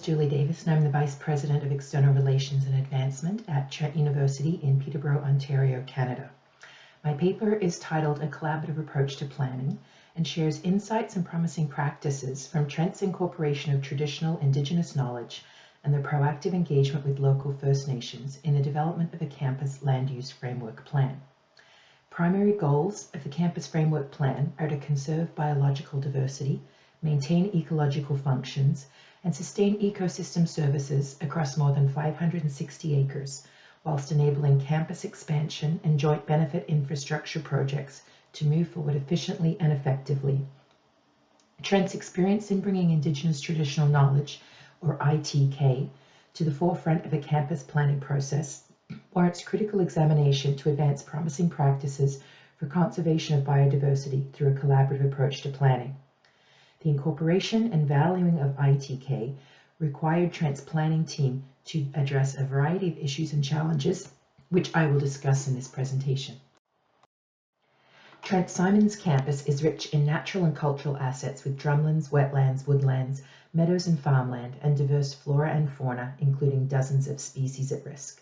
Julie Davis, and I'm the Vice President of External Relations and Advancement at Trent University in Peterborough, Ontario, Canada. My paper is titled A Collaborative Approach to Planning and shares insights and promising practices from Trent's incorporation of traditional Indigenous knowledge and the proactive engagement with local First Nations in the development of a campus land use framework plan. Primary goals of the Campus Framework Plan are to conserve biological diversity, maintain ecological functions, and sustain ecosystem services across more than 560 acres, whilst enabling campus expansion and joint benefit infrastructure projects to move forward efficiently and effectively. Trent's experience in bringing Indigenous traditional knowledge, or ITK, to the forefront of a campus planning process warrants critical examination to advance promising practices for conservation of biodiversity through a collaborative approach to planning. The incorporation and valuing of ITK required Trent's planning team to address a variety of issues and challenges, which I will discuss in this presentation. Trent Symons campus is rich in natural and cultural assets with drumlins, wetlands, woodlands, meadows and farmland, and diverse flora and fauna, including dozens of species at risk.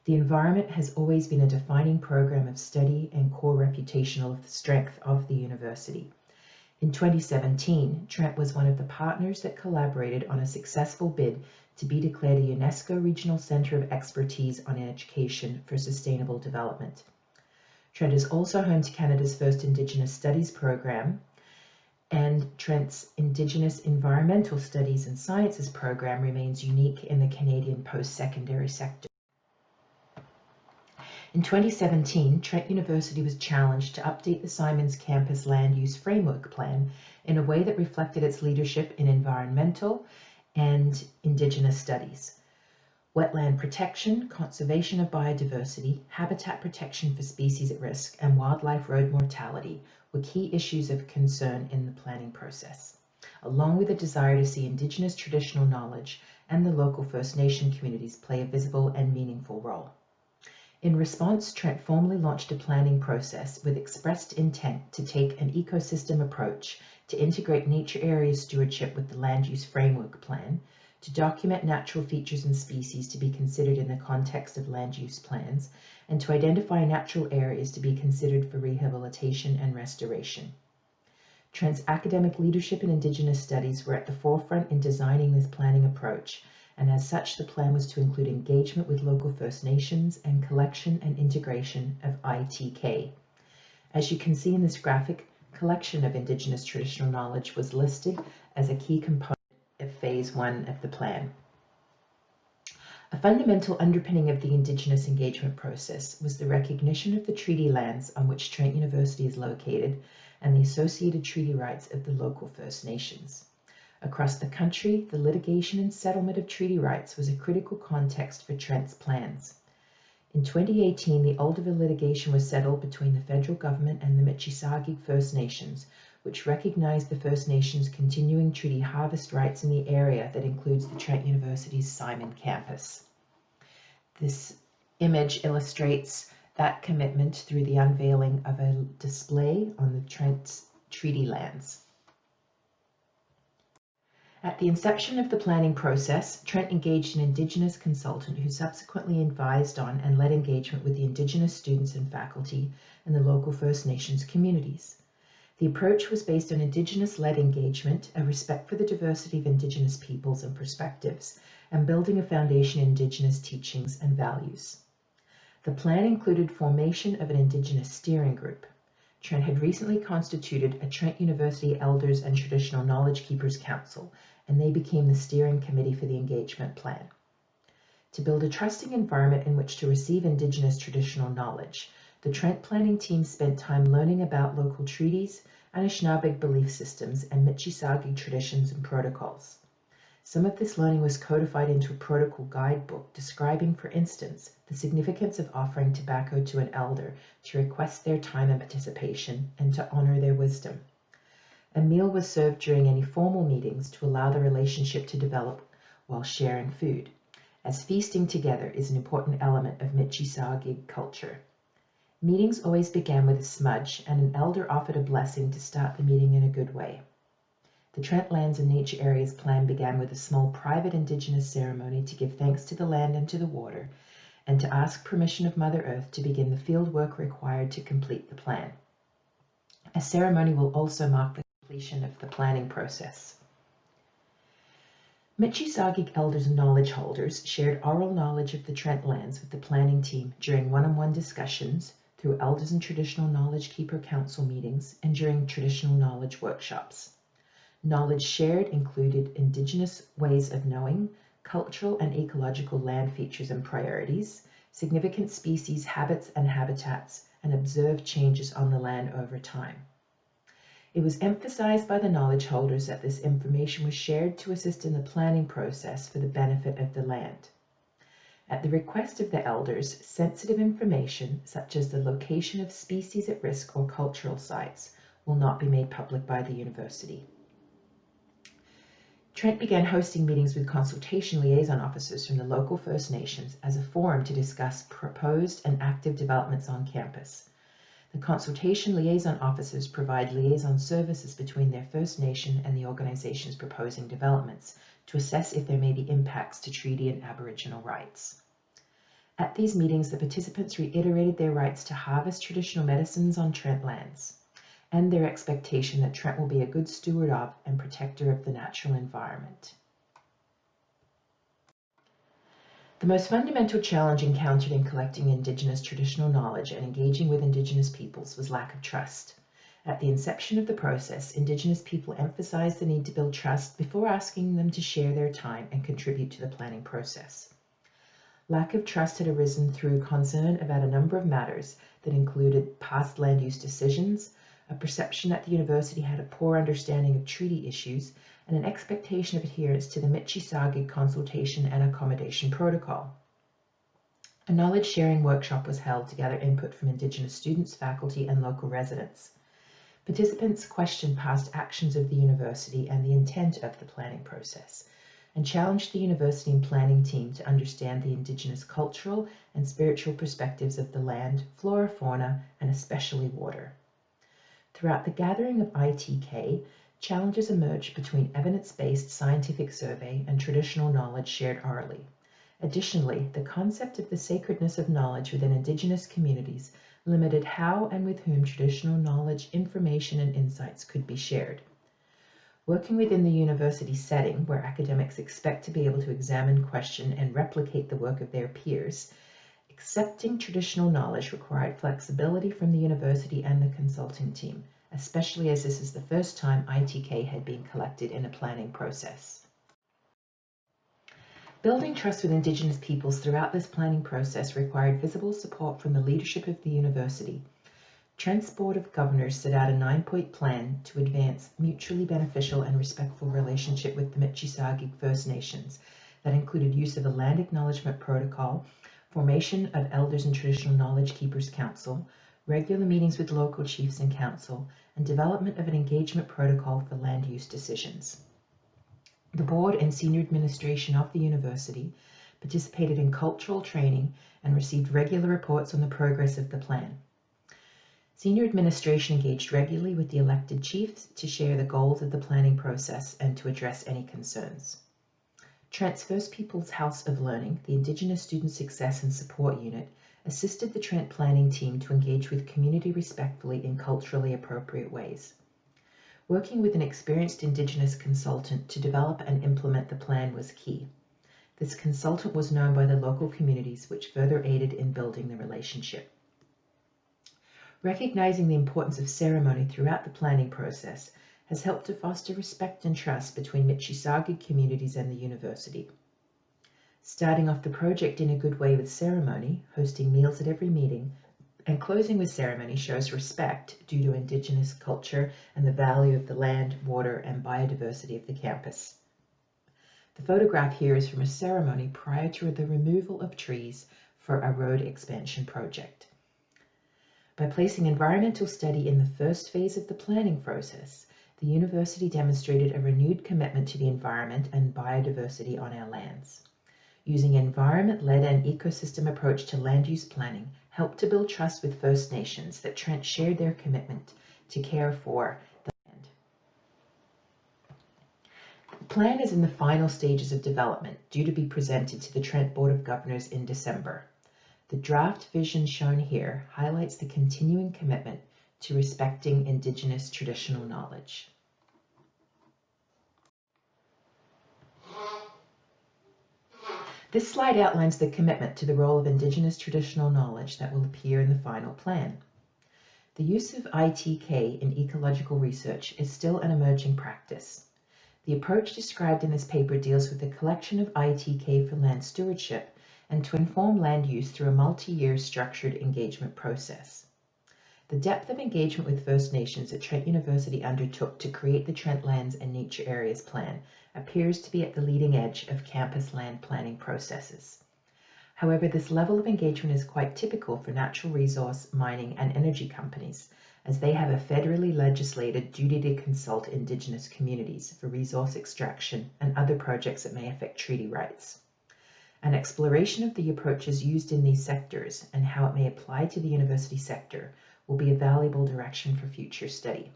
The environment has always been a defining program of study and core reputational strength of the university. In 2017, Trent was one of the partners that collaborated on a successful bid to be declared a UNESCO Regional Centre of Expertise on Education for Sustainable Development. Trent is also home to Canada's first Indigenous Studies program, and Trent's Indigenous Environmental Studies and Sciences program remains unique in the Canadian post-secondary sector. In 2017, Trent University was challenged to update the Symons Campus Land Use Framework Plan in a way that reflected its leadership in environmental and Indigenous studies. Wetland protection, conservation of biodiversity, habitat protection for species at risk, and wildlife road mortality were key issues of concern in the planning process, along with a desire to see Indigenous traditional knowledge and the local First Nation communities play a visible and meaningful role. In response, Trent formally launched a planning process with expressed intent to take an ecosystem approach to integrate nature area stewardship with the Land Use Framework Plan, to document natural features and species to be considered in the context of land use plans, and to identify natural areas to be considered for rehabilitation and restoration. Trent's academic leadership in Indigenous studies were at the forefront in designing this planning approach, and as such, the plan was to include engagement with local First Nations and collection and integration of ITK. As you can see in this graphic, collection of Indigenous traditional knowledge was listed as a key component of Phase 1 of the plan. A fundamental underpinning of the Indigenous engagement process was the recognition of the treaty lands on which Trent University is located and the associated treaty rights of the local First Nations. Across the country, the litigation and settlement of treaty rights was a critical context for Trent's plans. In 2018, the Olduvai litigation was settled between the federal government and the Mississauga First Nations, which recognized the First Nations' continuing treaty harvest rights in the area that includes the Trent University's Symons campus. This image illustrates that commitment through the unveiling of a display on the Trent's treaty lands. At the inception of the planning process, Trent engaged an Indigenous consultant who subsequently advised on and led engagement with the Indigenous students and faculty and the local First Nations communities. The approach was based on Indigenous-led engagement, a respect for the diversity of Indigenous peoples and perspectives, and building a foundation in Indigenous teachings and values. The plan included formation of an Indigenous steering group. Trent had recently constituted a Trent University Elders and Traditional Knowledge Keepers Council, and they became the steering committee for the engagement plan. To build a trusting environment in which to receive Indigenous traditional knowledge, the Trent planning team spent time learning about local treaties, Anishinaabe belief systems, and Mississauga traditions and protocols. Some of this learning was codified into a protocol guidebook describing, for instance, the significance of offering tobacco to an elder to request their time and participation and to honor their wisdom. A meal was served during any formal meetings to allow the relationship to develop while sharing food, as feasting together is an important element of Mississauga culture. Meetings always began with a smudge, and an elder offered a blessing to start the meeting in a good way. The Trent Lands and Nature Areas Plan began with a small private Indigenous ceremony to give thanks to the land and to the water, and to ask permission of Mother Earth to begin the field work required to complete the plan. A ceremony will also mark the completion of the planning process. Michi-Saagiig elders and knowledge holders shared oral knowledge of the Trent Lands with the planning team during one-on-one discussions, through Elders and Traditional Knowledge Keeper Council meetings, and during traditional knowledge workshops. Knowledge shared included Indigenous ways of knowing, cultural and ecological land features and priorities, significant species, habits and habitats, and observed changes on the land over time. It was emphasized by the knowledge holders that this information was shared to assist in the planning process for the benefit of the land. At the request of the elders, sensitive information, such as the location of species at risk or cultural sites, will not be made public by the university. Trent began hosting meetings with consultation liaison officers from the local First Nations as a forum to discuss proposed and active developments on campus. The consultation liaison officers provide liaison services between their First Nation and the organizations proposing developments to assess if there may be impacts to treaty and Aboriginal rights. At these meetings, the participants reiterated their rights to harvest traditional medicines on Trent lands, and their expectation that Trent will be a good steward of and protector of the natural environment. The most fundamental challenge encountered in collecting Indigenous traditional knowledge and engaging with Indigenous peoples was lack of trust. At the inception of the process, Indigenous people emphasized the need to build trust before asking them to share their time and contribute to the planning process. Lack of trust had arisen through concern about a number of matters that included past land use decisions, a perception that the university had a poor understanding of treaty issues, and an expectation of adherence to the Michi-Saagiig consultation and accommodation protocol. A knowledge sharing workshop was held to gather input from Indigenous students, faculty, and local residents. Participants questioned past actions of the university and the intent of the planning process, and challenged the university and planning team to understand the Indigenous cultural and spiritual perspectives of the land, flora, fauna, and especially water. Throughout the gathering of ITK, challenges emerged between evidence-based scientific survey and traditional knowledge shared orally. Additionally, the concept of the sacredness of knowledge within Indigenous communities limited how and with whom traditional knowledge, information, and insights could be shared. Working within the university setting, where academics expect to be able to examine, question, and replicate the work of their peers, accepting traditional knowledge required flexibility from the university and the consulting team, especially as this is the first time ITK had been collected in a planning process. Building trust with Indigenous peoples throughout this planning process required visible support from the leadership of the university. Trent's Board of Governors set out a 9-point plan to advance mutually beneficial and respectful relationship with the Michi-Saagiig First Nations that included use of a land acknowledgement protocol, formation of Elders and Traditional Knowledge Keepers Council, regular meetings with local chiefs and council, and development of an engagement protocol for land use decisions. The board and senior administration of the university participated in cultural training and received regular reports on the progress of the plan. Senior administration engaged regularly with the elected chiefs to share the goals of the planning process and to address any concerns. Trent's First Peoples House of Learning, the Indigenous Student Success and Support Unit, assisted the Trent planning team to engage with community respectfully in culturally appropriate ways. Working with an experienced Indigenous consultant to develop and implement the plan was key. This consultant was known by the local communities, which further aided in building the relationship. Recognizing the importance of ceremony throughout the planning process has helped to foster respect and trust between Michi-Saagiig communities and the university. Starting off the project in a good way with ceremony, hosting meals at every meeting, and closing with ceremony shows respect due to Indigenous culture and the value of the land, water, and biodiversity of the campus. The photograph here is from a ceremony prior to the removal of trees for a road expansion project. By placing environmental study in the first phase of the planning process, the university demonstrated a renewed commitment to the environment and biodiversity on our lands. Using an environment-led and ecosystem approach to land use planning helped to build trust with First Nations that Trent shared their commitment to care for the land. plan is in the final stages of development, due to be presented to the Trent Board of Governors in December. The draft vision shown here highlights the continuing commitment to respecting Indigenous traditional knowledge. This slide outlines the commitment to the role of Indigenous traditional knowledge that will appear in the final plan. The use of ITK in ecological research is still an emerging practice. The approach described in this paper deals with the collection of ITK for land stewardship and to inform land use through a multi-year structured engagement process. The depth of engagement with First Nations that Trent University undertook to create the Trent Lands and Nature Areas Plan appears to be at the leading edge of campus land planning processes. However, this level of engagement is quite typical for natural resource, mining, and energy companies, as they have a federally legislated duty to consult Indigenous communities for resource extraction and other projects that may affect treaty rights. An exploration of the approaches used in these sectors and how it may apply to the university sector will be a valuable direction for future study.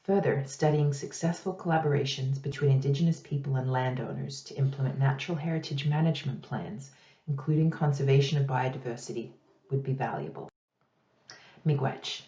Further, studying successful collaborations between Indigenous people and landowners to implement natural heritage management plans, including conservation of biodiversity, would be valuable. Miigwech.